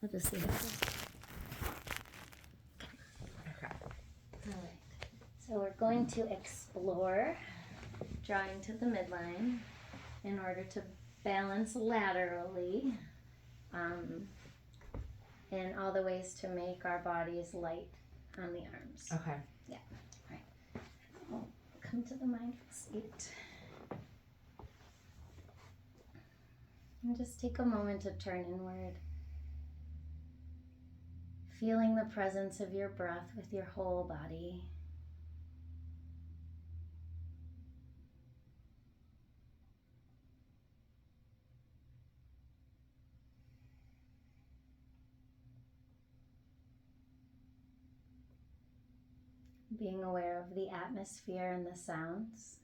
I'll just see how it goes. Okay. All right. So we're going to explore drawing to the midline in order to balance laterally in all the ways to make our bodies light on the arms. Okay. Yeah. All right. We'll come to the mindful seat. And just take a moment to turn inward. Feeling the presence of your breath with your whole body. Being aware of the atmosphere and the sounds.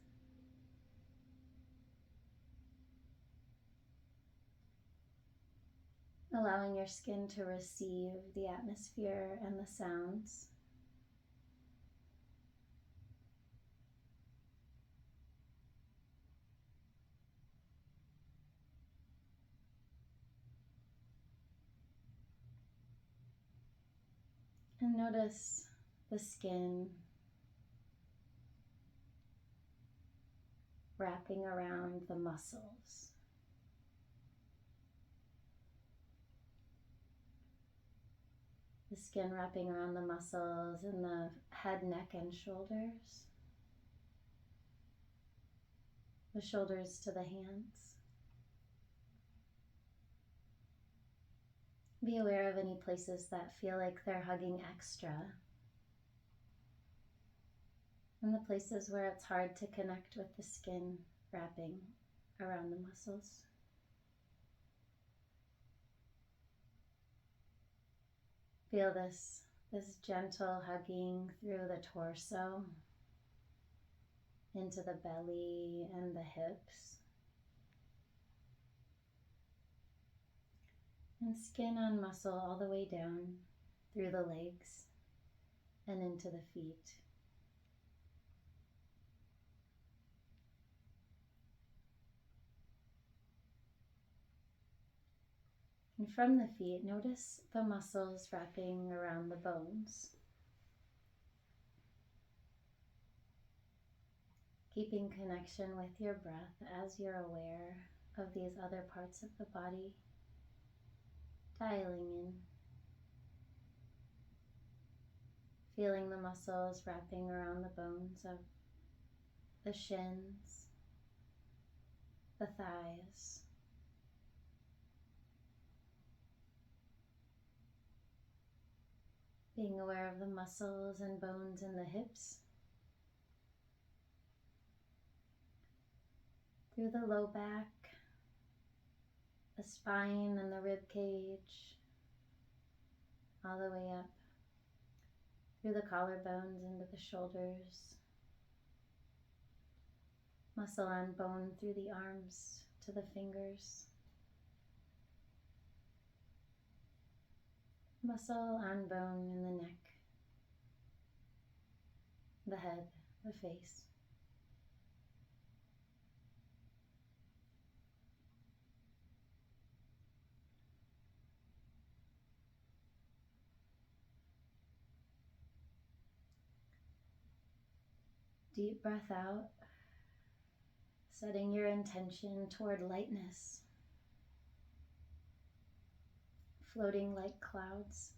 Allowing your skin to receive the atmosphere and the sounds. And notice the skin wrapping around the muscles. The skin wrapping around the muscles in the head, neck, and shoulders. The shoulders to the hands. Be aware of any places that feel like they're hugging extra. And the places where it's hard to connect with the skin wrapping around the muscles. Feel this gentle hugging through the torso, into the belly and the hips. And skin on muscle all the way down through the legs and into the feet. And from the feet, notice the muscles wrapping around the bones. Keeping connection with your breath as you're aware of these other parts of the body. Dialing in. Feeling the muscles wrapping around the bones of the shins, the thighs. Being aware of the muscles and bones in the hips. Through the low back, the spine and the rib cage, all the way up. Through the collarbones into the shoulders. Muscle on bone through the arms to the fingers. Muscle on bone in the neck, the head, the face. Deep breath out, setting your intention toward lightness, floating like clouds,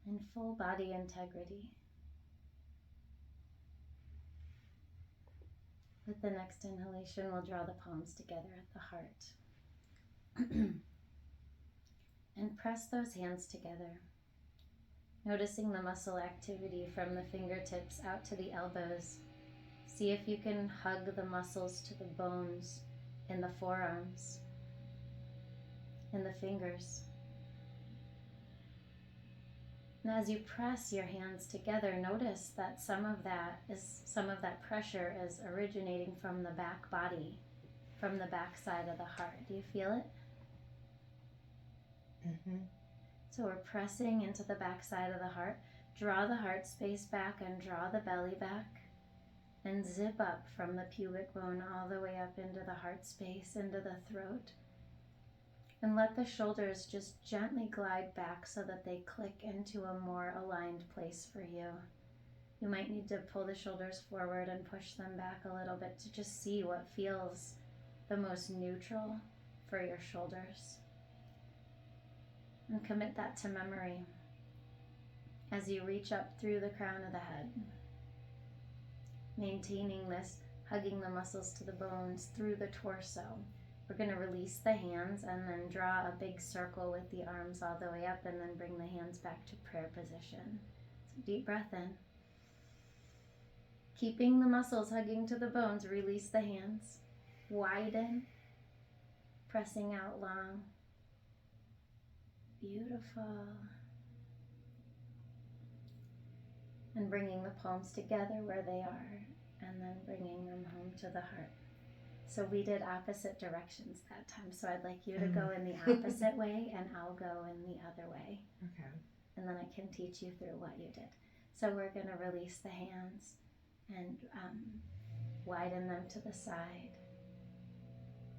and full body integrity. With the next inhalation, we'll draw the palms together at the heart. And press those hands together. Noticing the muscle activity from the fingertips out to the elbows. See if you can hug the muscles to the bones in the forearms, in the fingers. And as you press your hands together, notice that some of that pressure is originating from the back body, from the back side of the heart. Do you feel it? Mm-hmm. So we're pressing into the back side of the heart. Draw the heart space back and draw the belly back. And zip up from the pubic bone all the way up into the heart space, into the throat. And let the shoulders just gently glide back so that they click into a more aligned place for you. You might need to pull the shoulders forward and push them back a little bit to just see what feels the most neutral for your shoulders. And commit that to memory as you reach up through the crown of the head. Maintaining this, hugging the muscles to the bones through the torso. We're going to release the hands and then draw a big circle with the arms all the way up and then bring the hands back to prayer position. So deep breath in. Keeping the muscles hugging to the bones, release the hands. Widen, pressing out long. Beautiful. And bringing the palms together where they are and then bringing them home to the heart. So we did opposite directions that time. So I'd like you to go in the opposite way and I'll go in the other way. Okay. And then I can teach you through what you did. So we're going to release the hands and widen them to the side.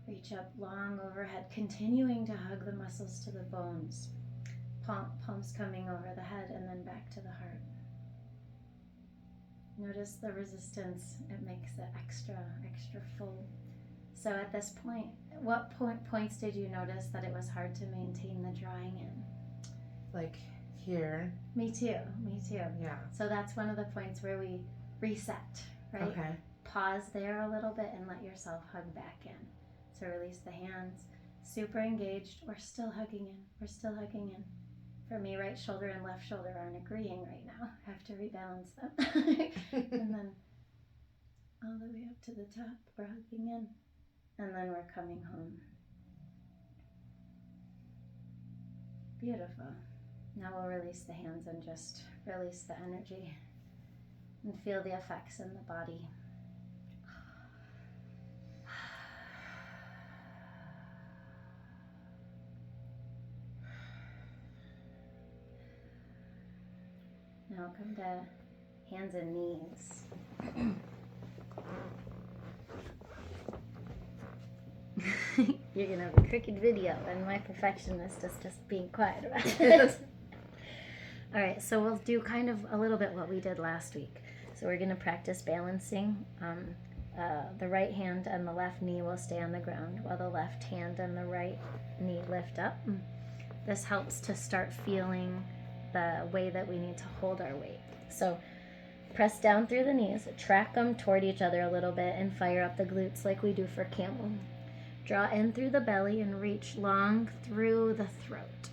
Reach up long overhead, continuing to hug the muscles to the bones. Palms coming over the head and then back to the heart. Notice the resistance. It makes it extra full. So at this point, what points did you notice that it was hard to maintain the drawing in? Like here. Me too. Yeah. So that's one of the points where we reset, right? Okay. Pause there a little bit and let yourself hug back in. So release the hands. Super engaged. We're still hugging in. For me, right shoulder and left shoulder aren't agreeing right now. I have to rebalance them. And then all the way up to the top, we're hugging in. And then we're coming home. Beautiful. Now we'll release the hands and just release the energy and feel the effects in the body. Now come to hands and knees. You're going to have a crooked video and my perfectionist is just being quiet about it. All right, so we'll do kind of a little bit what we did last week. So we're going to practice balancing. The right hand and the left knee will stay on the ground while the left hand and the right knee lift up. This helps to start feeling the way that we need to hold our weight. So press down through the knees, track them toward each other a little bit, and fire up the glutes like we do for camel. Draw in through the belly and reach long through the throat.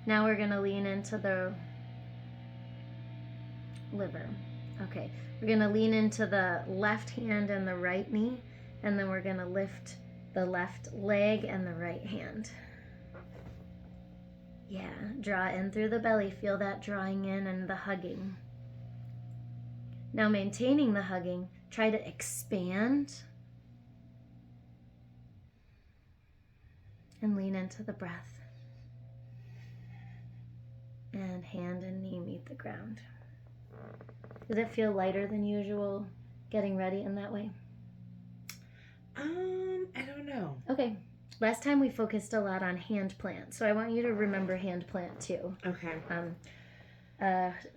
Now we're going to lean into the liver. Okay, we're going to lean into the left hand and the right knee, and then we're going to lift the left leg and the right hand. Yeah, draw in through the belly. Feel that drawing in and the hugging. Now maintaining the hugging, try to expand and lean into the breath. And hand and knee meet the ground. Does it feel lighter than usual getting ready in that way? I don't know. Okay. Last time we focused a lot on hand plant, so I want you to remember hand plant too. Okay.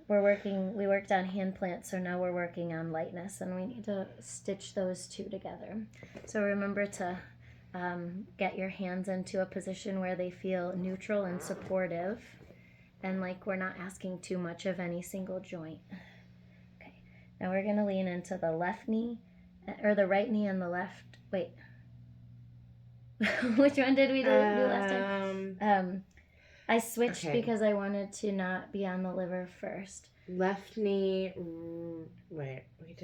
We worked on hand plant, so now we're working on lightness, and we need to stitch those two together. So remember to get your hands into a position where they feel neutral and supportive, and like we're not asking too much of any single joint. Okay, now we're gonna lean into the left knee, or the right knee and the left, wait. Which one did we do last time? I switched because I wanted to not be on the liver first. Left knee, wait, we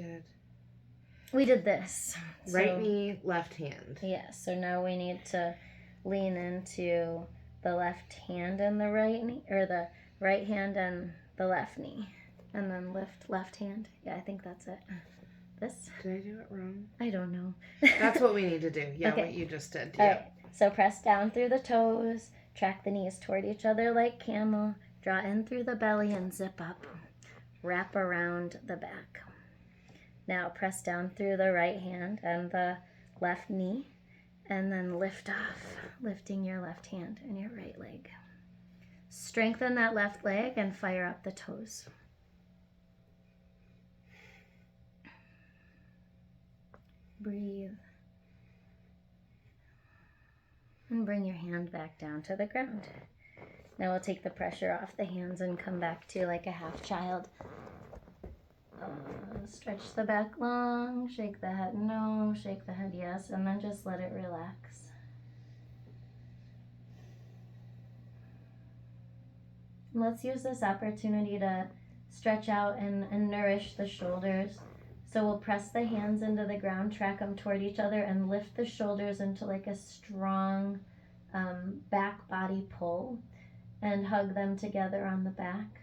did this. Right knee, left hand. Yeah, so now we need to lean into the left hand and the right knee, or the right hand and the left knee, and then lift left hand. Yeah, I think that's it. This? Did I do it wrong? I don't know. That's what we need to do. Yeah, okay. What you just did. Yeah. All right, so press down through the toes, track the knees toward each other like camel, draw in through the belly and zip up. Wrap around the back. Now press down through the right hand and the left knee, And then lift off, lifting your left hand and your right leg. Strengthen that left leg and fire up the toes. Breathe. And bring your hand back down to the ground. Now we'll take the pressure off the hands and come back to like a half child. Stretch the back long, shake the head no, shake the head yes, and then just let it relax. Let's use this opportunity to stretch out and nourish the shoulders. So we'll press the hands into the ground, track them toward each other, and lift the shoulders into like a strong back body pull, and hug them together on the back.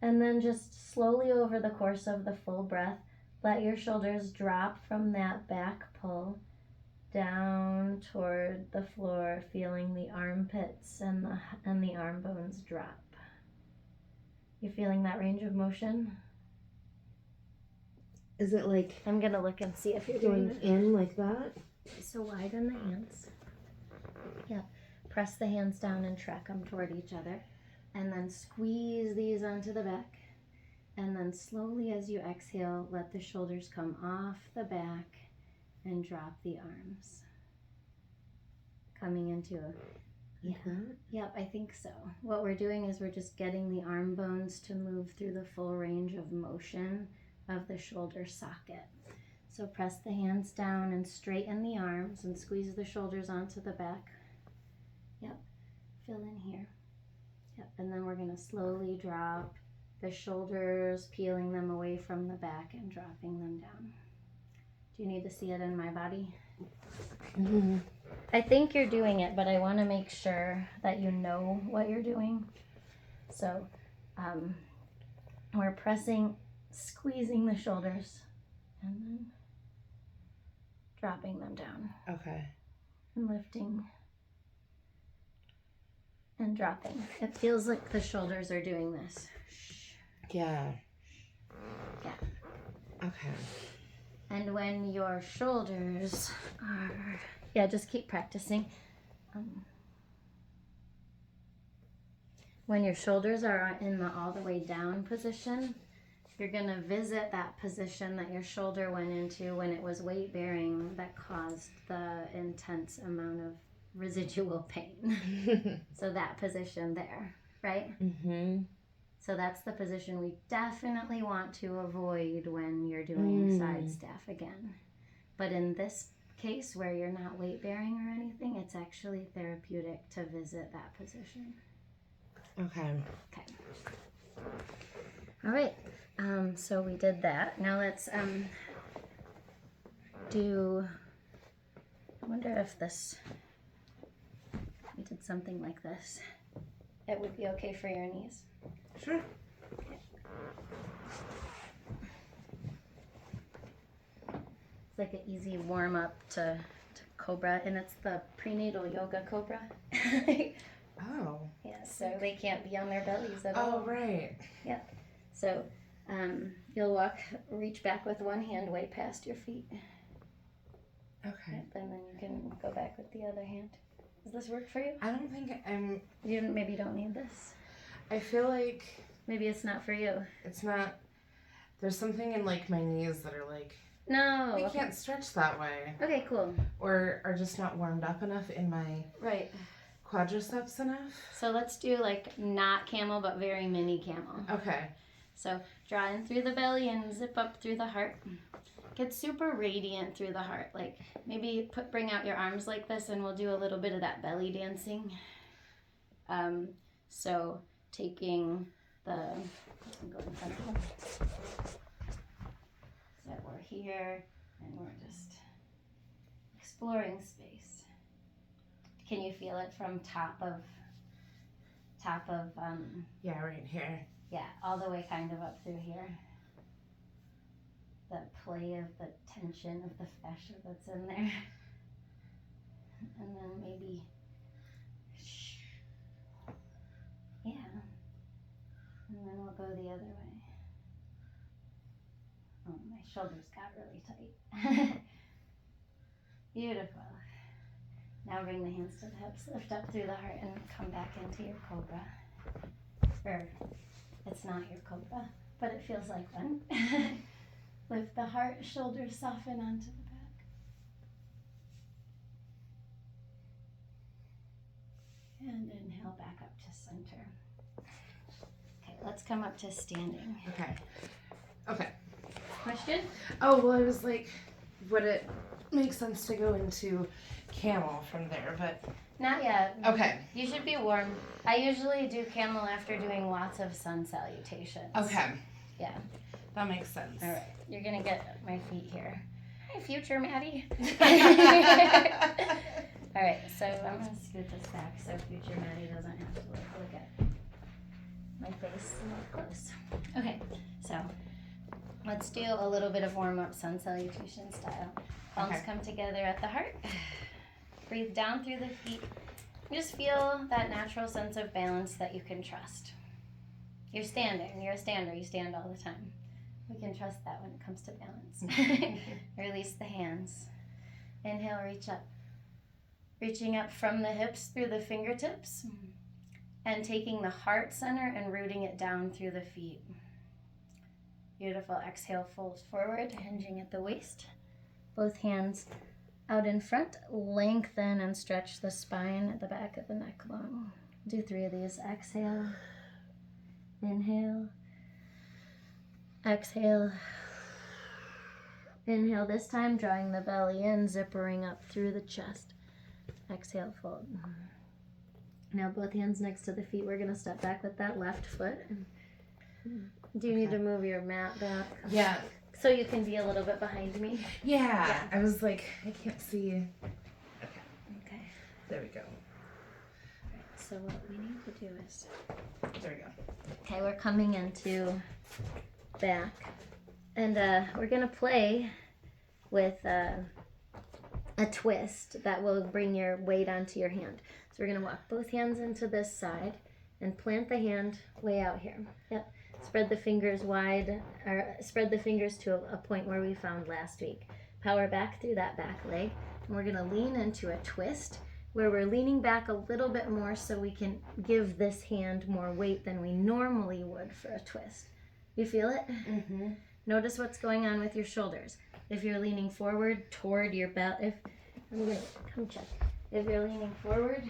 And then just slowly over the course of the full breath, let your shoulders drop from that back pull down toward the floor, feeling the armpits and the arm bones drop. You feeling that range of motion? Is it like I'm gonna look and see if you're doing going in like that? So widen the hands. Yeah. Press the hands down and track them toward each other. And then squeeze these onto the back. And then slowly as you exhale, let the shoulders come off the back and drop the arms. Coming into a... Yeah. Yep, I think so. What we're doing is we're just getting the arm bones to move through the full range of motion of the shoulder socket. So press the hands down and straighten the arms and squeeze the shoulders onto the back. Yep, fill in here. Yep, and then we're gonna slowly drop the shoulders, peeling them away from the back and dropping them down. Do you need to see it in my body? Mm-hmm. I think you're doing it, but I want to make sure that you know what you're doing. So we're pressing, squeezing the shoulders, and then dropping them down. Okay. And lifting and dropping. It feels like the shoulders are doing this. Yeah. Yeah. Okay. And when your shoulders are... Yeah, just keep practicing. When your shoulders are in the all the way down position, you're going to visit that position that your shoulder went into when it was weight bearing that caused the intense amount of residual pain. So that position there, right? Mm-hmm. So that's the position we definitely want to avoid when you're doing side staff again. But in this case where you're not weight bearing or anything, it's actually therapeutic to visit that position. Okay. All right. So we did that. Now let's do. I wonder if we did something like this. It would be okay for your knees. Sure. Okay. It's like an easy warm up to Cobra, and it's the prenatal yoga Cobra. Oh. Yeah, so they can't be on their bellies at all. Oh, right. Yep. So you'll reach back with one hand way past your feet. Okay. Yep, and then you can go back with the other hand. Does this work for you? I don't think Maybe you don't need this. I feel like Maybe it's not for you. it's not. There's something in like my knees that are like. No. I can't stretch that way. Okay, cool. Or are just not warmed up enough in my Right. quadriceps enough. So let's do like not camel, but very mini camel. Okay. So draw in through the belly and zip up through the heart. Get super radiant through the heart. Like maybe bring out your arms like this, and we'll do a little bit of that belly dancing. So taking the, go in front of them. So we're here, and we're just exploring space. Can you feel it from top of Yeah, right here. yeah, all the way kind of up through here. The play of the tension of the fascia that's in there. And then maybe, yeah. And then we'll go the other way. Oh, my shoulders got really tight. Beautiful. Now bring the hands to the hips, lift up through the heart, and come back into your cobra. Or, it's not your cobra, but it feels like one. Lift the heart, shoulders soften onto the back. And inhale back up to center. Okay, let's come up to standing. Okay. Question? Oh, well, I was like, would it make sense to go into camel from there? But Not yet. okay. You should be warm. I usually do camel after doing lots of sun salutations. Okay. Yeah. That makes sense. All right. You're going to get my feet here. Hi, future Maddy. All right. So I'm going to scoot this back so future Maddy doesn't have to look at my face up close. Okay. So let's do a little bit of warm-up sun salutation style. Palms come together at the heart. Breathe down through the feet. Just feel that natural sense of balance that you can trust. You're standing. You're a stander. You stand all the time. We can trust that when it comes to balance. Release the hands. Inhale, reach up. Reaching up from the hips through the fingertips. And taking the heart center and rooting it down through the feet. Beautiful. Exhale, fold forward, hinging at the waist. Both hands out in front. Lengthen and stretch the spine at the back of the neck long. Do 3 of these. Exhale. Inhale. Exhale. Inhale this time, drawing the belly in, zippering up through the chest. Exhale, fold. Now both hands next to the feet. We're going to step back with that left foot. Do you need to move your mat back? Yeah. So you can be a little bit behind me? Yeah. I was like, I can't see. Okay. There we go. Right, so what we need to do is... There we go. Okay, we're coming into back. And we're going to play with a twist that will bring your weight onto your hand. So we're going to walk both hands into this side and plant the hand way out here. Yep. Spread the fingers wide, or spread the fingers to a point where we found last week. Power back through that back leg. And we're going to lean into a twist where we're leaning back a little bit more so we can give this hand more weight than we normally would for a twist. You feel it? Mm-hmm. Notice what's going on with your shoulders. If you're leaning forward toward your belly, come check. If you're leaning forward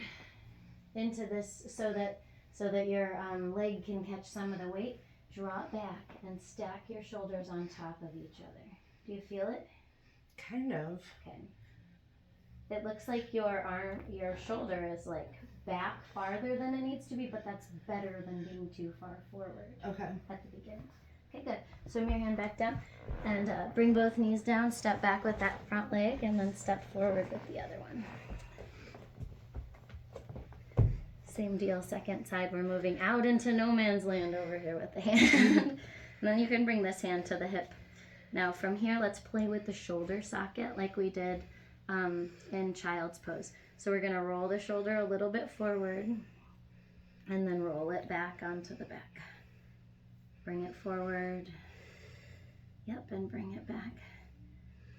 into this so that your leg can catch some of the weight, draw it back and stack your shoulders on top of each other. Do you feel it? Kind of. Okay. It looks like your shoulder is like back farther than it needs to be, but that's better than being too far forward. Okay. At the beginning. Okay, good. Swim your hand back down and bring both knees down. Step back with that front leg and then step forward with the other one. Same deal, second side. We're moving out into no man's land over here with the hand. And then you can bring this hand to the hip. Now from here, let's play with the shoulder socket like we did in child's pose. So we're going to roll the shoulder a little bit forward and then roll it back onto the back. Bring it forward. Yep, and bring it back.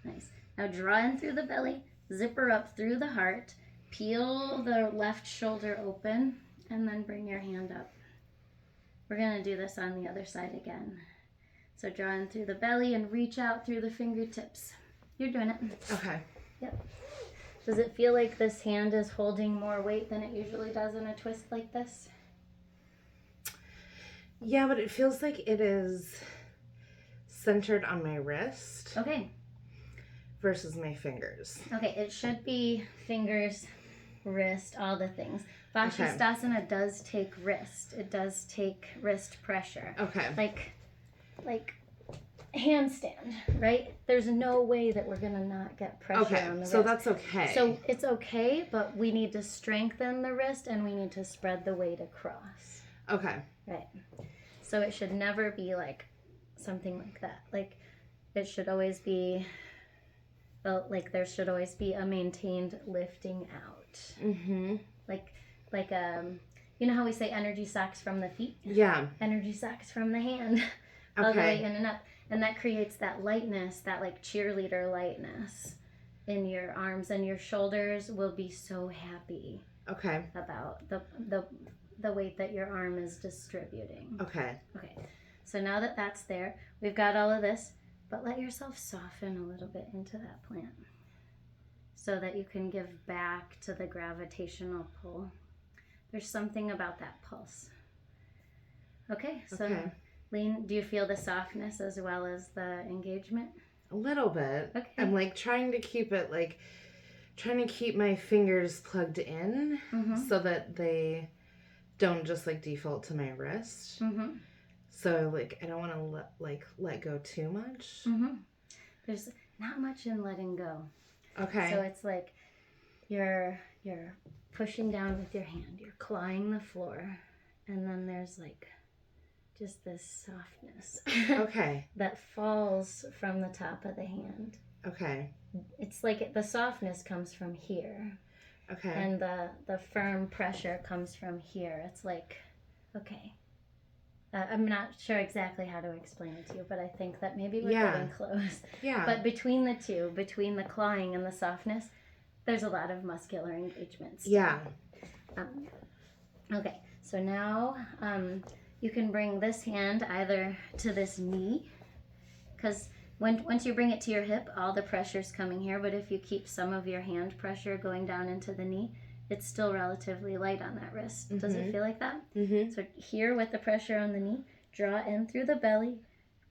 Nice. Now draw in through the belly, zipper up through the heart, peel the left shoulder open, and then bring your hand up. We're going to do this on the other side again. So draw in through the belly and reach out through the fingertips. You're doing it. Okay. Yep. Does it feel like this hand is holding more weight than it usually does in a twist like this? Yeah, but it feels like it is centered on my wrist. Okay. Versus my fingers. Okay, it should be fingers, wrist, all the things. Vashisthasana does take wrist. It does take wrist pressure. Okay. Like handstand, right? There's no way that we're going to not get pressure on the wrist. So that's okay. So it's okay, but we need to strengthen the wrist and we need to spread the weight across. Okay. Right. So it should never be like something like that. Like it should always be, well, like there should always be a maintained lifting out. Mm-hmm. Like you know how we say energy sacks from the feet? Yeah. Energy sacks from the hand. All the way in and up. And that creates that lightness, that like cheerleader lightness. in your arms, and your shoulders will be so happy Okay. about the weight that your arm is distributing. Okay. Okay, so now that that's there, we've got all of this, but let yourself soften a little bit into that plant so that you can give back to the gravitational pull. There's something about that pulse. Okay, so Lean, do you feel the softness as well as the engagement? A little bit. Okay. I'm like trying to keep my fingers plugged in so that they don't just like default to my wrist. So like I don't want to let go too much. There's not much in letting go. Okay. So it's like you're pushing down with your hand, you're clawing the floor, and then there's like just this softness. Okay. That falls from the top of the hand. Okay. It's like the softness comes from here. Okay. And the firm pressure comes from here. It's like, okay. I'm not sure exactly how to explain it to you, but I think that maybe we're getting close. Yeah. But between the two, between the clawing and the softness, there's a lot of muscular engagement still. Yeah. Okay, so now you can bring this hand either to this knee, because once you bring it to your hip, all the pressure's coming here, but if you keep some of your hand pressure going down into the knee, it's still relatively light on that wrist. Does it feel like that? So here with the pressure on the knee, draw in through the belly,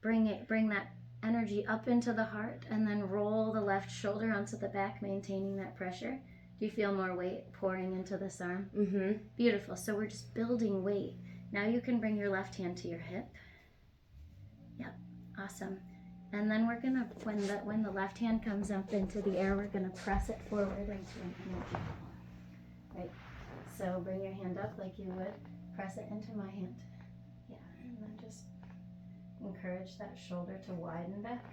bring that energy up into the heart, and then roll the left shoulder onto the back, maintaining that pressure. Do you feel more weight pouring into this arm? Beautiful. So we're just building weight. Now you can bring your left hand to your hip. Yep, awesome. And then we're gonna, when the left hand comes up into the air, we're gonna press it forward into an energy ball. Right. So bring your hand up like you would. Press it into my hand. Yeah, and then just encourage that shoulder to widen back.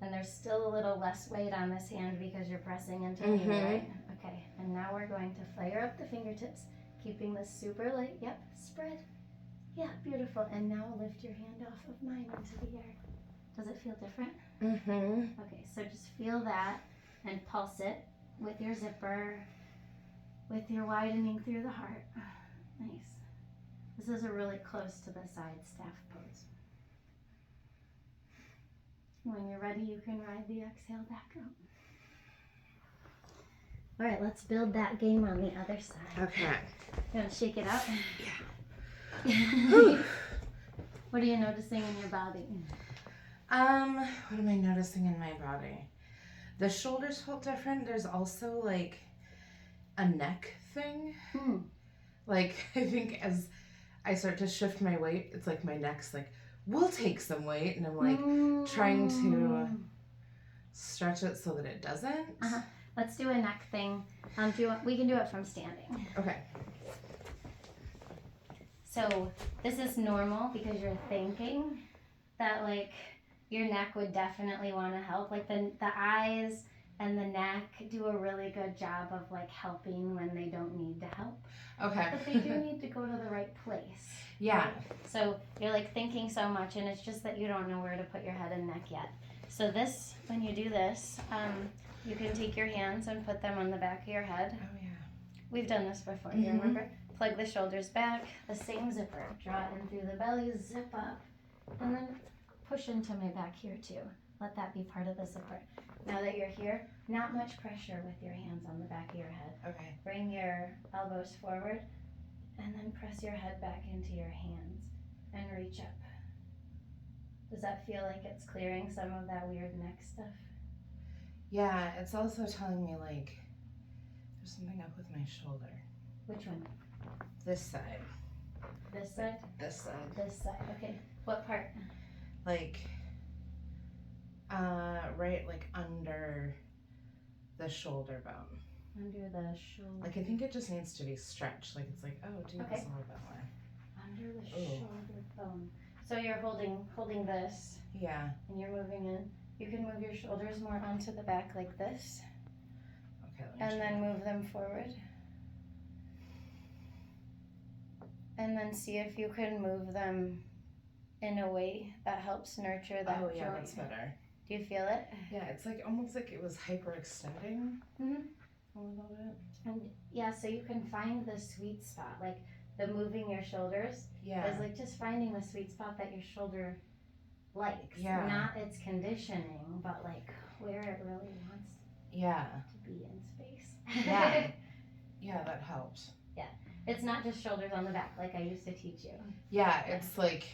And there's still a little less weight on this hand because you're pressing into me, right? Okay, and now we're going to flare up the fingertips, keeping this super light. Yep, spread. Yeah, beautiful. And now lift your hand off of mine into the air. Does it feel different? Okay, so just feel that and pulse it with your zipper, with your widening through the heart. Nice. This is a really close to the side staff pose. When you're ready, you can ride the exhale back up. All right, let's build that game on the other side. Okay. You want to shake it out? Yeah. What are you noticing in your body? What am I noticing in my body? The shoulders felt different. There's also like a neck thing. Like I think as I start to shift my weight, it's like my neck's like, we'll take some weight, and I'm like trying to stretch it so that it doesn't. Let's do a neck thing. We can do it from standing. Okay. So this is normal because you're thinking that like your neck would definitely want to help. Like the eyes and the neck do a really good job of like helping when they don't need to help. Okay. But they do need to go to the right place. Yeah. Right? So you're like thinking so much, and it's just that you don't know where to put your head and neck yet. So this, when you do this, you can take your hands and put them on the back of your head. Oh yeah. We've done this before. You remember? Plug the shoulders back, the same zipper. Draw in through the belly, zip up, and then push into my back here too. Let that be part of the zipper. Now that you're here, not much pressure with your hands on the back of your head. Okay. Bring your elbows forward and then press your head back into your hands and reach up. Does that feel like it's clearing some of that weird neck stuff? Yeah, it's also telling me like there's something up with my shoulder. Which one? This side. This side? This side. This side. Okay. What part? Like right like under the shoulder bone. Under the shoulder. Like I think it just needs to be stretched. Like it's like, oh, do this a little bit more. Under the shoulder bone. So you're holding this. Yeah. And you're moving in. You can move your shoulders more onto the back like this. Okay. And then move them forward. And then see if you can move them in a way that helps nurture that joint. Yeah, that's better. Do you feel it? Yeah, it's like almost like it was hyperextending a little bit. And yeah, so you can find the sweet spot, like the moving your shoulders Yeah. is like just finding the sweet spot that your shoulder likes. Yeah. Not its conditioning, but like where it really wants Yeah. to be in space. Yeah. Yeah, that helps. Yeah. It's not just shoulders on the back like I used to teach you. Yeah, it's like,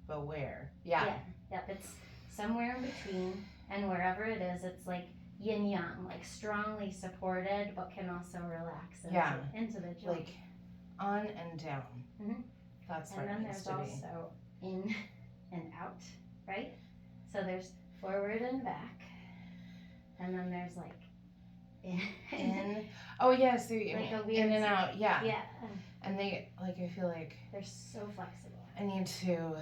but where? Yeah. Yeah. Yep, it's somewhere in between, and wherever it is, it's like yin yang, like strongly supported, but can also relax into the joint. Like on and down. Mm-hmm. That's and where then it needs there's to be. also in and out, right? So there's forward and back, and then there's like in. Oh yeah, so you like a in and out. Yeah. Yeah. And they like I feel like they're so flexible. I need to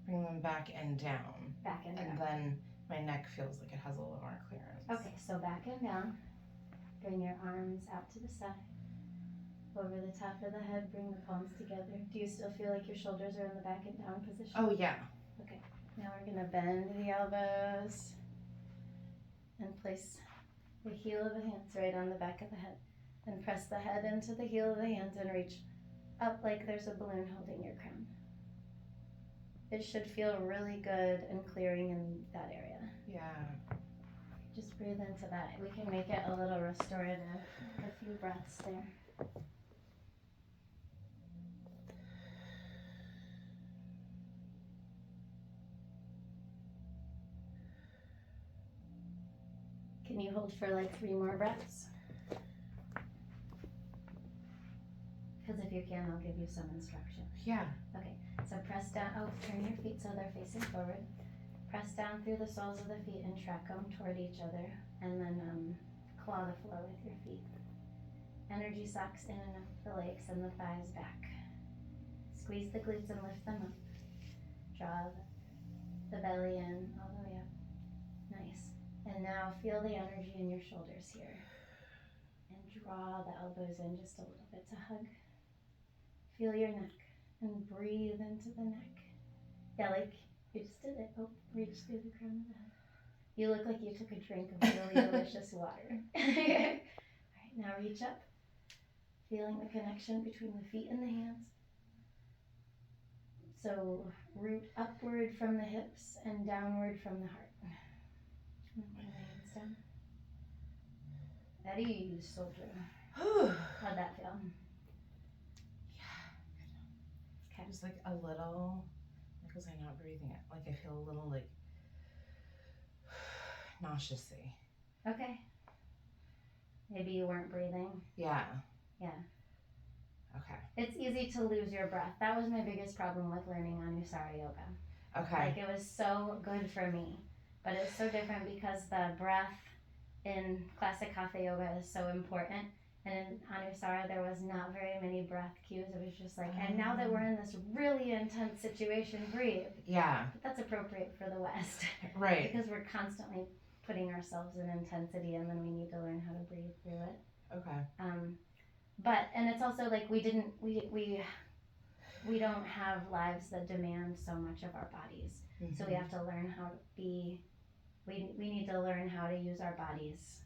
bring them back and down. Back and down. And then my neck feels like it has a little more clearance. Okay, so back and down. Bring your arms out to the side. Over the top of the head, bring the palms together. Do you still feel like your shoulders are in the back and down position? Oh, yeah. Okay, now we're gonna bend the elbows and place the heel of the hands right on the back of the head. And press the head into the heel of the hands and reach up like there's a balloon holding your crown. It should feel really good and clearing in that area. Yeah. Just breathe into that. We can make it a little restorative. A few breaths there. Can you hold for like 3 more breaths? Because if you can, I'll give you some instruction. Yeah. Okay, so press down. Oh, turn your feet so they're facing forward. Press down through the soles of the feet and track them toward each other. And then claw the floor with your feet. Energy sucks in and up the legs and the thighs back. Squeeze the glutes and lift them up. Draw the belly in all the way up. Nice. And now feel the energy in your shoulders here. And draw the elbows in just a little bit to hug. Feel your neck and breathe into the neck. Yeah, like you just did it. Oh, reach through the crown of the head. You look like you took a drink of really delicious water. All right, now reach up. Feeling the connection between the feet and the hands. So root upward from the hips and downward from the heart. And bring the hands down. At ease, soldier. How'd that feel? Yeah. Okay. Just like a little, like was I not breathing it? Like I feel a little like nauseous-y. Okay. Maybe you weren't breathing. Yeah. Yeah. Okay. It's easy to lose your breath. That was my biggest problem with learning Anusara yoga. Okay. Like it was so good for me, but it's so different because the breath in classic hatha yoga is so important. And in Anusara, there was not very many breath cues. It was just like, and now that we're in this really intense situation, breathe. Yeah. But that's appropriate for the West. Right. Because we're constantly putting ourselves in intensity, and then we need to learn how to breathe through it. Okay. But, and it's also like we don't have lives that demand so much of our bodies. Mm-hmm. So we have to learn how to be, we need to learn how to use our bodies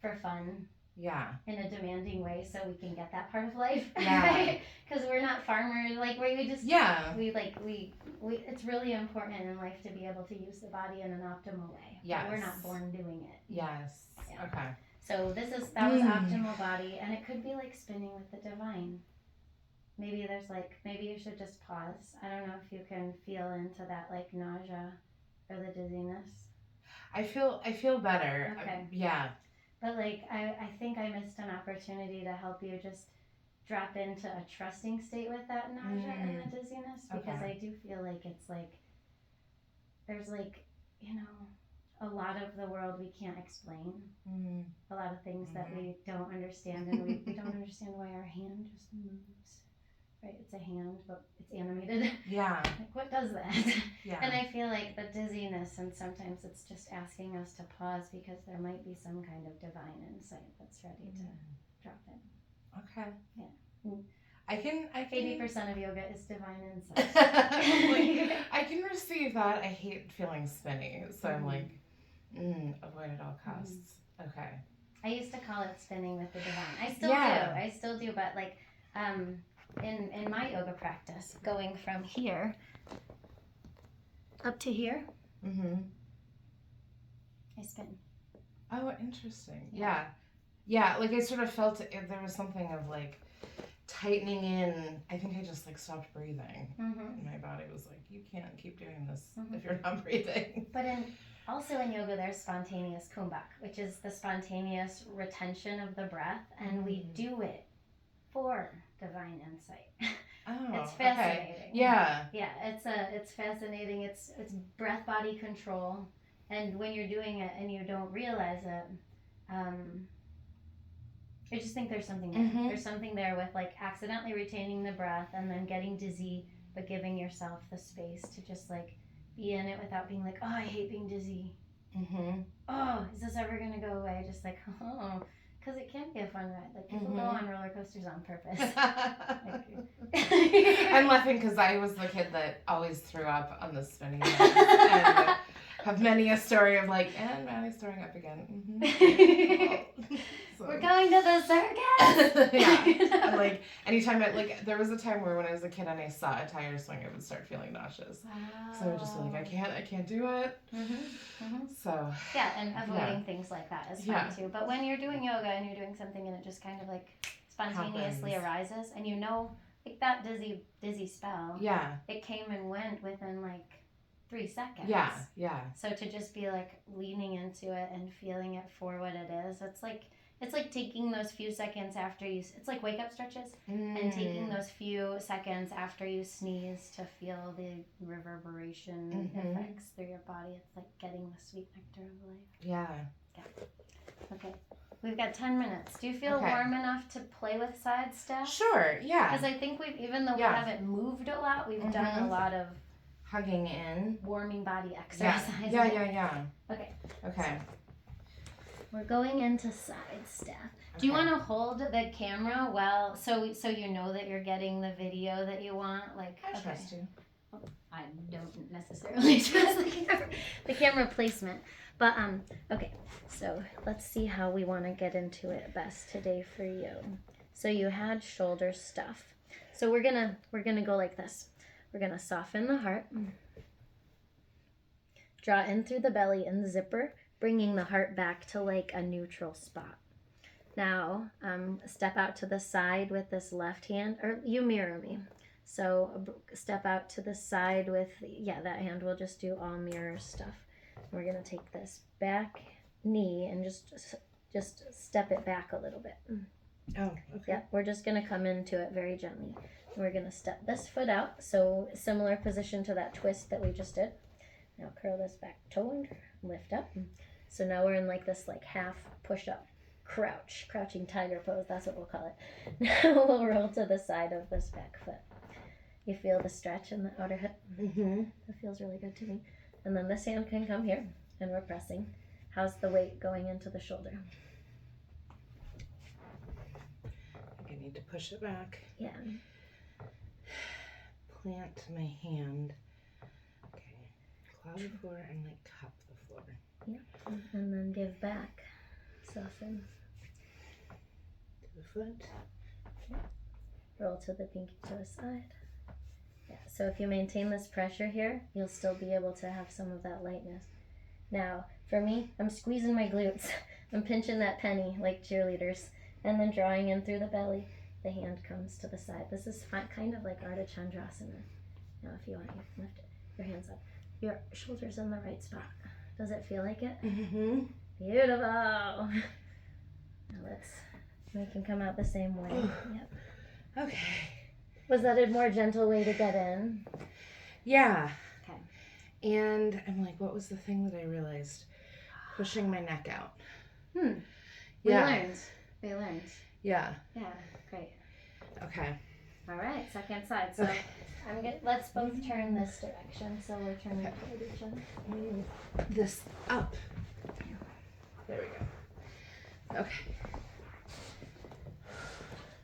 for fun. Yeah. In a demanding way so we can get that part of life. Yeah. Because we're not farmers, like we just, yeah. We it's really important in life to be able to use the body in an optimal way. Yes. But we're not born doing it. Yes. Yeah. Okay. So that was optimal body, and it could be like spinning with the divine. Maybe you should just pause. I don't know if you can feel into that like nausea or the dizziness. I feel better. Okay. Yeah. But like I think I missed an opportunity to help you just drop into a trusting state with that nausea and the dizziness, because I do feel like it's like there's like, a lot of the world we can't explain. A lot of things that we don't understand, and we don't understand why our hand just moves. Right? It's a hand, but it's animated. Yeah. Like, what does that? Yeah. And I feel like the dizziness, and sometimes it's just asking us to pause because there might be some kind of divine insight that's ready to drop in. Okay. Yeah. I can 80% of yoga is divine insight. I can receive that. I hate feeling spinny, so I'm like, avoid at all costs. Okay. I used to call it spinning with the divine. I still do, but like in my yoga practice, going from here up to here, I spin. Oh, interesting. Yeah. Like I sort of felt there was something of like tightening in. I think I just like stopped breathing. And my body was like, you can't keep doing this if you're not breathing. But also in yoga, there's spontaneous kumbhak, which is the spontaneous retention of the breath, and we do it for divine insight. Oh, it's fascinating. Okay. Yeah. Yeah, it's fascinating. It's breath body control, and when you're doing it and you don't realize it, I just think there's something there. There's something there with like accidentally retaining the breath and then getting dizzy, but giving yourself the space to just like be in it without being like, oh, I hate being dizzy. Oh, is this ever gonna go away? Just like, oh, because it can be a fun ride. Like people go on roller coasters on purpose. I'm laughing because I was the kid that always threw up on the spinning ones, and have many a story of like, and Maddie's throwing up again. So. We're going to the circus. Yeah. And like anytime there was a time where when I was a kid and I saw a tire swing, I would start feeling nauseous. Wow. So I would just be like, I can't do it. So. Yeah, and avoiding things like that is fun too. But when you're doing yoga and you're doing something and it just kind of like spontaneously arises, and you know, like that dizzy spell. Yeah. It came and went within like 3 seconds. Yeah. So to just be like leaning into it and feeling it for what it is, it's like taking those few seconds after it's like wake up stretches and taking those few seconds after you sneeze to feel the reverberation effects through your body. It's like getting the sweet nectar of life. Yeah. Okay. We've got 10 minutes. Do you feel warm enough to play with side step? Sure, yeah. Because I think even though we haven't moved a lot, we've done a lot of hugging in. Warming body exercises. Yeah. Okay. So we're going into side step. Do you want to hold the camera so you know that you're getting the video that you want? Like I trust you. I don't necessarily trust the camera placement. But okay. So let's see how we want to get into it best today for you. So you had shoulder stuff. So we're gonna go like this. We're gonna soften the heart. Draw in through the belly and zipper, bringing the heart back to like a neutral spot. Now, step out to the side with this left hand, or you mirror me. So step out to the side with, that hand. We'll just do all mirror stuff. We're gonna take this back knee and just step it back a little bit. Oh, okay. Yeah, we're just gonna come into it very gently. We're gonna step this foot out, so similar position to that twist that we just did. Now curl this back toe under, lift up. So now we're in like this like half push-up crouching tiger pose. That's what we'll call it. Now we'll roll to the side of this back foot. You feel the stretch in the outer hip? That feels really good to me. And then this hand can come here, and we're pressing. How's the weight going into the shoulder? I think I need to push it back. Yeah. Plant my hand. Okay. Claw the floor and like cup the floor. Yeah. And then give back. Soften. To the foot. Okay. Roll to the pinky toe side. Yeah. So if you maintain this pressure here, you'll still be able to have some of that lightness. Now, for me, I'm squeezing my glutes. I'm pinching that penny like cheerleaders, and then drawing in through the belly. The hand comes to the side. This is kind of like Ardha Chandrasana. Now, if you want, you can lift your hands up. Your shoulders in the right spot. Does it feel like it? Beautiful. Now we can come out the same way. Yep. Okay. Was that a more gentle way to get in? Yeah. Okay. And I'm like, what was the thing that I realized? Pushing my neck out. We learned. Yeah. Yeah, great. Okay. All right, second side. So let's both turn this direction. So we're turning toward each other. This up. There we go. Okay.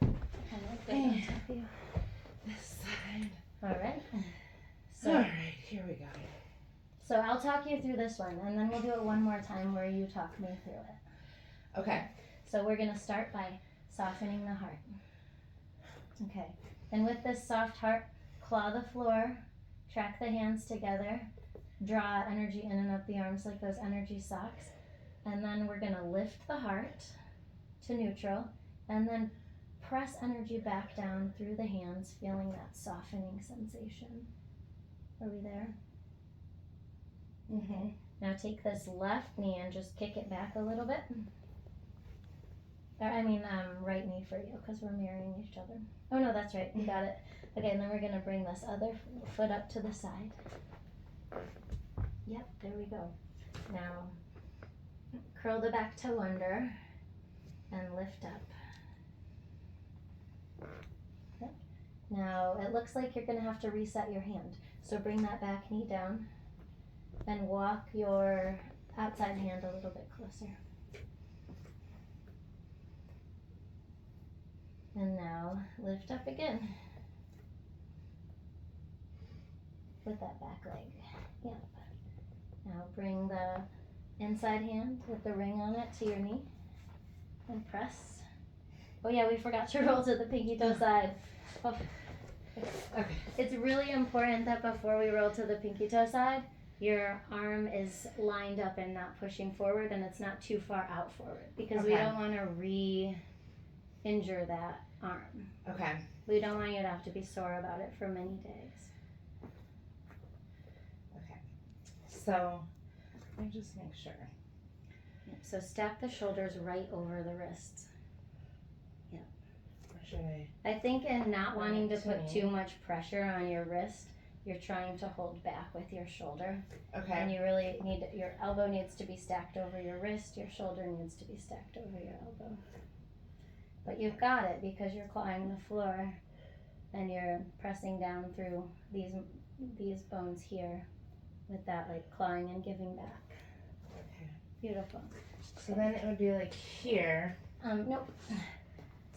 I like right on top of you. This side. All right. So, All right, here we go. So I'll talk you through this one, and then we'll do it one more time where you talk me through it. Okay. So we're going to start by softening the heart. Okay. And with this soft heart, claw the floor, track the hands together, draw energy in and up the arms like those energy socks, and then we're going to lift the heart to neutral, and then press energy back down through the hands, feeling that softening sensation. Are we there? Mm-hmm. Now take this left knee and just kick it back a little bit. Right knee for you, because we're mirroring each other. Oh no, that's right, you got it. Okay, and then we're going to bring this other foot up to the side. Yep, there we go. Now, curl the back toe under and lift up. Yep. Now, it looks like you're going to have to reset your hand. So bring that back knee down and walk your outside hand a little bit closer. And now lift up again with that back leg. Yep. Now bring the inside hand with the ring on it to your knee and press. Oh yeah, we forgot to roll to the pinky toe side. Oh. Okay. It's really important that before we roll to the pinky toe side, your arm is lined up and not pushing forward, and it's not too far out forward, because we don't want to re-injure that arm. Okay. We don't want you to have to be sore about it for many days. Okay. So, let me just make sure. So stack the shoulders right over the wrists. Or should I? I think in not wanting to put me. too much pressure on your wrist, you're trying to hold back with your shoulder. Okay. And you really need, your elbow needs to be stacked over your wrist, your shoulder needs to be stacked over your elbow. But you've got it, because you're clawing the floor and you're pressing down through these bones here with that like clawing and giving back. Okay. Beautiful. So then it would be like here. Nope.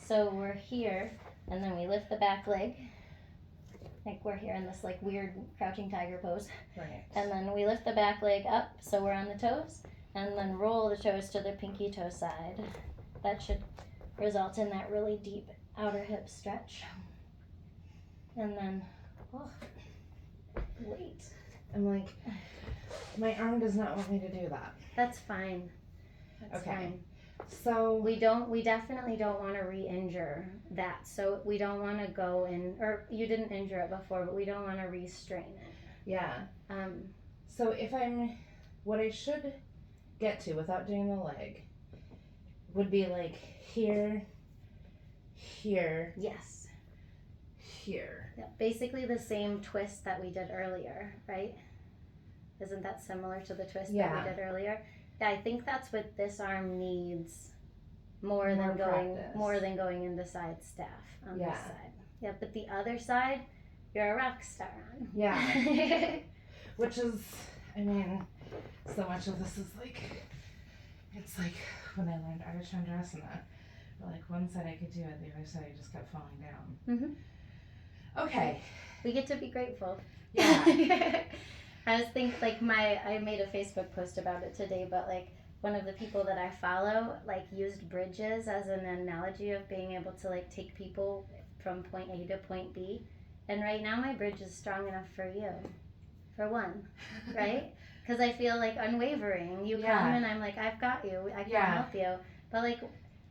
So we're here, and then we lift the back leg. Like we're here in this like weird crouching tiger pose. Right. And then we lift the back leg up, so we're on the toes, and then roll the toes to the pinky toe side. That should result in that really deep outer hip stretch. And then, wait. I'm like, my arm does not want me to do that. That's fine. That's Okay. fine. So We definitely don't want to re-injure that. So we don't want to go in, or you didn't injure it before, but we don't want to re-strain it. yeah. So if what I should get to without doing the leg would be like here, here, Yes. here. Yeah, basically the same twist that we did earlier, right? Isn't that similar to the twist that we did earlier? Yeah, I think that's what this arm needs more than going into side staff on this side. Yeah, but the other side, you're a rock star on. Yeah. Which is, I mean, so much of this is like, it's like when I learned artichoke dress and that, like one side I could do it, the other side I just kept falling down. Mm-hmm. Okay. We get to be grateful. Yeah. I was thinking, I made a Facebook post about it today, but like one of the people that I follow like used bridges as an analogy of being able to like take people from point A to point B. And right now my bridge is strong enough for you, for one, right? Because I feel like unwavering. You come and I'm like, I've got you. I can help you. But like,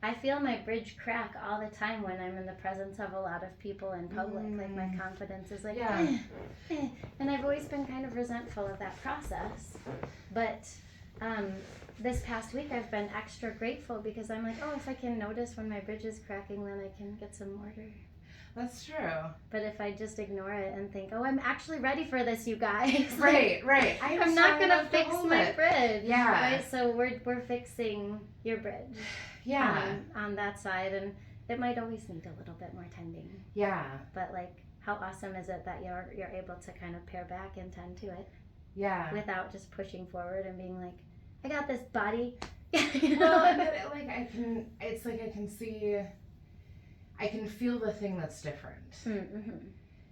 I feel my bridge crack all the time when I'm in the presence of a lot of people in public. Like my confidence is like, and I've always been kind of resentful of that process. But this past week I've been extra grateful, because I'm like, oh, if I can notice when my bridge is cracking, then I can get some mortar. That's true. But if I just ignore it and think, oh, I'm actually ready for this, you guys. Right. I'm not gonna fix my bridge. Yeah. Right. So we're fixing your bridge. Yeah. On that side, and it might always need a little bit more tending. Yeah. But like, how awesome is it that you're able to kind of pare back and tend to it? Yeah. Without just pushing forward and being like, I got this, body. Well, and then I can see I can feel the thing that's different. Mm-hmm.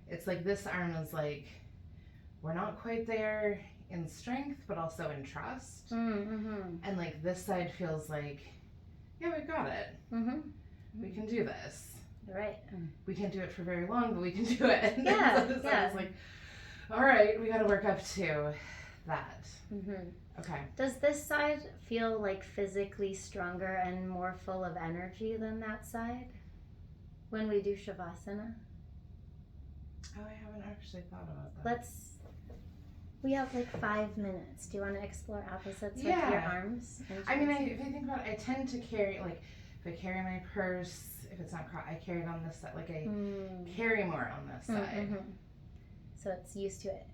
It's like this arm is like, we're not quite there in strength, but also in trust. Mm-hmm. And like this side feels like, yeah, we've got it. Mm-hmm. We can do this. Right. We can't do it for very long, but we can do it. And Yeah. so this side is like, all right, we got to work up to that. Mm-hmm. Okay. Does this side feel like physically stronger and more full of energy than that side when we do Shavasana? Oh, I haven't actually thought about that. We have like 5 minutes. Do you want to explore opposites with Yeah. your arms? I mean, if I think about it, I tend to carry, like, if I carry my purse, if it's not I carry it on this side. Like, I carry more on this side. Mm-hmm. So it's used to it.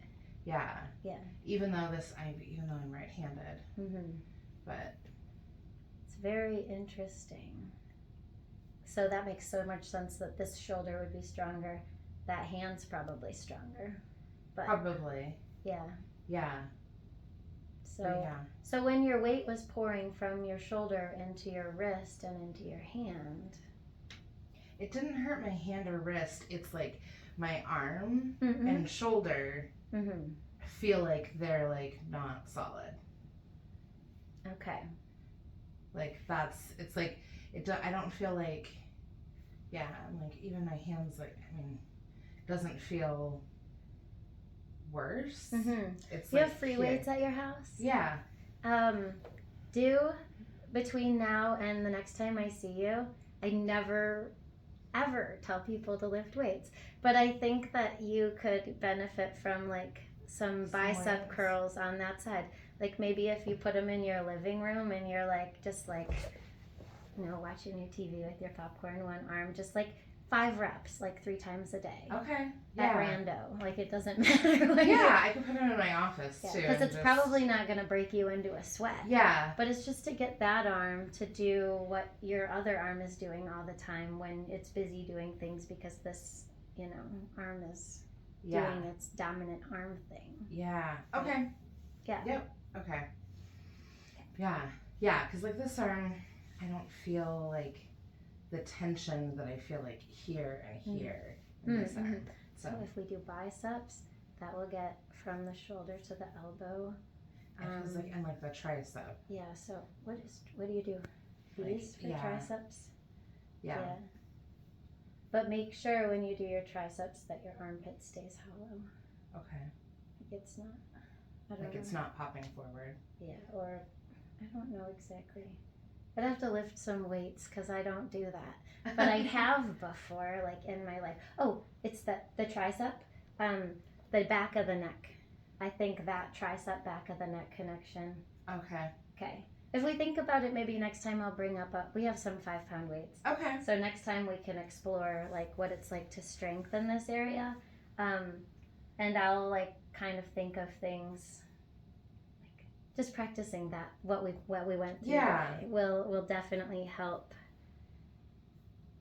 Yeah. Yeah. Even though I'm right-handed. Mm-hmm. But it's very interesting. So that makes so much sense that this shoulder would be stronger. That hand's probably stronger. But probably. yeah. Yeah. So when your weight was pouring from your shoulder into your wrist and into your hand, it didn't hurt my hand or wrist. It's like my arm and shoulder feel like they're like not solid. Okay. Like it's like I don't feel like, yeah, I'm like, even my hands, like, I mean, it doesn't feel worse. It's you like have free weights at your house? Yeah. Do between now and the next time I see you, I never ever tell people to lift weights, but I think that you could benefit from like some bicep curls on that side. Like maybe if you put them in your living room and you're like just like, watching your TV with your popcorn, one arm, just like 5 reps, like 3 times a day. Okay. At rando. Like it doesn't matter. I can put them in my office too. Because it's probably not going to break you into a sweat. Yeah. But it's just to get that arm to do what your other arm is doing all the time when it's busy doing things, because this, arm is doing its dominant arm thing. Yeah. Okay. Yeah. Yep. Okay. Yeah. Yeah, because like this arm, I don't feel like the tension that I feel like here and here in this arm. So if we do biceps, that will get from the shoulder to the elbow. It feels like, and like the tricep. Yeah. So what do you do? These for triceps? Yeah. But make sure when you do your triceps that your armpit stays hollow. Okay. Like it's not. It's not popping forward. Yeah, or I don't know exactly. I'd have to lift some weights because I don't do that. But I have before, like in my life. Oh, it's the tricep, the back of the neck. I think that tricep back of the neck connection. Okay. Okay. If we think about it, maybe next time I'll bring up we have some 5-pound weights. Okay. So next time we can explore like what it's like to strengthen this area. And I'll like kind of think of things like just practicing that what we went through today will definitely help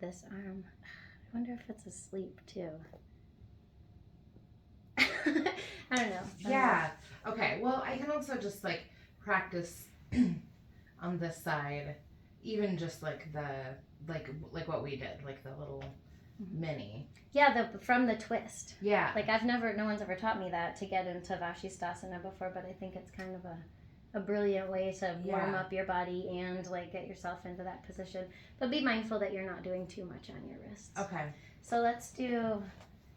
this arm. I wonder if it's asleep too. I don't know. Okay. Well, I can also just like practice on this side, even just like the like what we did, like the little mini. Yeah, from the twist. Yeah. Like no one's ever taught me that to get into Vashisthasana before, but I think it's kind of a brilliant way to warm up your body and like get yourself into that position. But be mindful that you're not doing too much on your wrists. Okay. So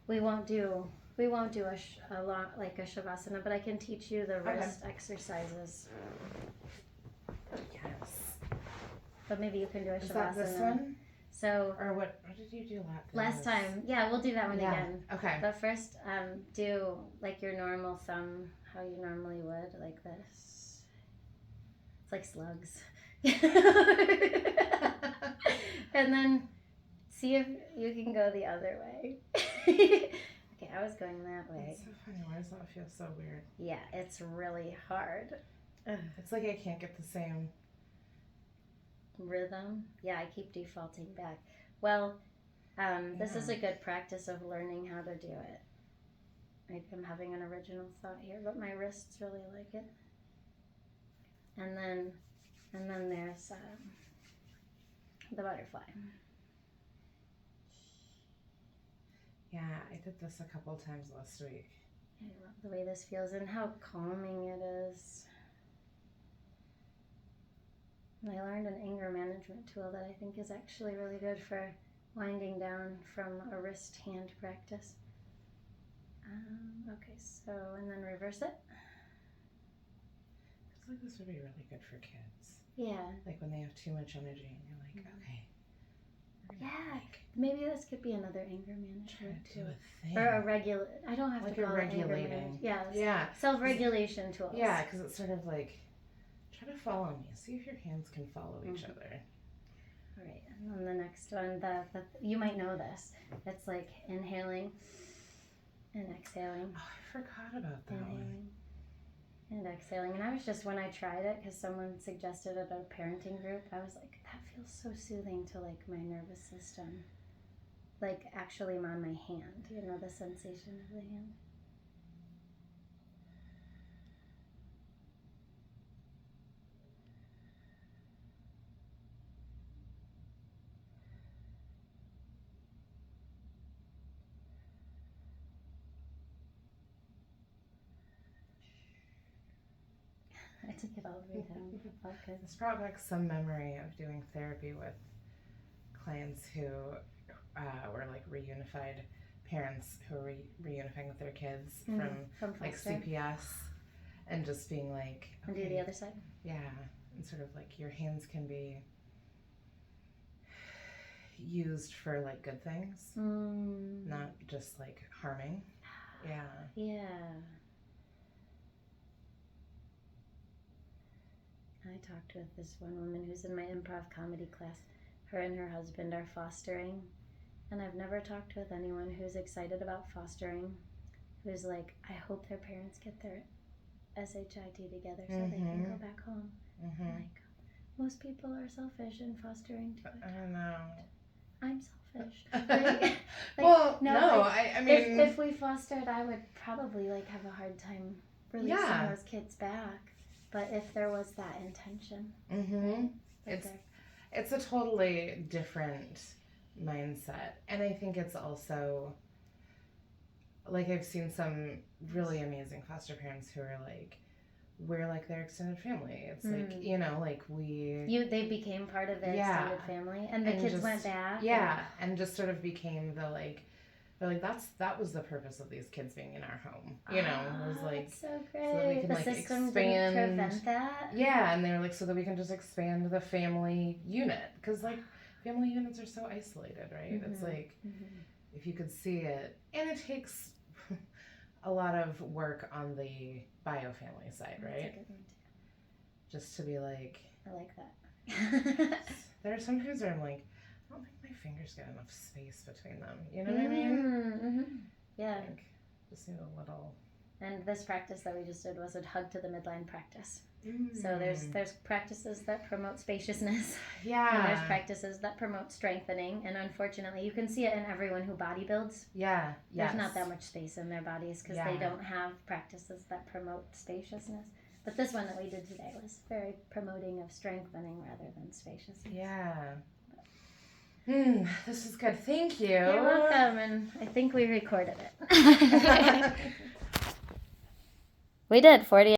we won't do a long like a Shavasana, but I can teach you the wrist exercises. Yes. But maybe you can do a Shavasana. Is that this one? So, or what did you do last time? Yeah, we'll do that one again. Okay. But first, do like your normal thumb, how you normally would, like this. It's like slugs. And then see if you can go the other way. Okay, I was going that way. It's so funny. Why does that feel so weird? Yeah, it's really hard. It's like I can't get the same rhythm. Yeah, I keep defaulting back. Well, this is a good practice of learning how to do it. I'm having an original thought here, but my wrists really like it. And then there's the butterfly. Yeah, I did this a couple times last week. I love the way this feels and how calming it is. And I learned an anger management tool that I think is actually really good for winding down from a wrist hand practice. Okay, so, and then reverse it. I feel like this would be really good for kids. Yeah. Like when they have too much energy and you're like, okay. Yeah, maybe this could be another anger management do tool. a thing. Or a I don't have like to call a it anger regulating. management. Yeah, Yeah. Self-regulation tools. Yeah, because it's sort of like, try to follow me. See if your hands can follow each other. All right, and then the next one, you might know this. It's like inhaling and exhaling. Oh, I forgot about that Inhaling and exhaling. And I was just, when I tried it, because someone suggested it at a parenting group, I was like, that feels so soothing to like my nervous system. Like actually on my hand, you know, the sensation of the hand. I took it all the way down. Okay. This brought back some memory of doing therapy with clients who were like reunified parents who were reunifying with their kids from like CPS, and just being like, okay, and do the other side. Yeah, and sort of like your hands can be used for like good things, not just like harming. Yeah. Yeah. I talked with this one woman who's in my improv comedy class. Her and her husband are fostering, and I've never talked with anyone who's excited about fostering, who's like, I hope their parents get their SHIT together so they can go back home. Like, most people are selfish in fostering too. I don't know. I'm selfish. Well, no, I mean, if we fostered, I would probably like have a hard time releasing those kids back. But if there was that intention, it's a totally different mindset, and I think it's also like I've seen some really amazing foster parents who are like, we're like their extended family. It's like, you know, like they became part of their extended family, and the kids just went back. Yeah, and just sort of became the like. They're like, that was the purpose of these kids being in our home. You know, it was like that's so great. So that we can the like system expand. Didn't prevent that. Yeah, and they're like, so that we can just expand the family unit, because like family units are so isolated, right? It's like if you could see it, and it takes a lot of work on the bio family side, right? That's a good one too. Just to be like, I like that. there are some times where I'm like, I don't think my fingers get enough space between them. You know what I mean? Yeah. Like, just need a little. And this practice that we just did was a hug to the midline practice. So there's practices that promote spaciousness. Yeah. And there's practices that promote strengthening. And unfortunately, you can see it in everyone who bodybuilds. Yeah. There's not that much space in their bodies because they don't have practices that promote spaciousness. But this one that we did today was very promoting of strengthening rather than spaciousness. Yeah. This is good. Thank you. You're welcome. And I think we recorded it. We did 40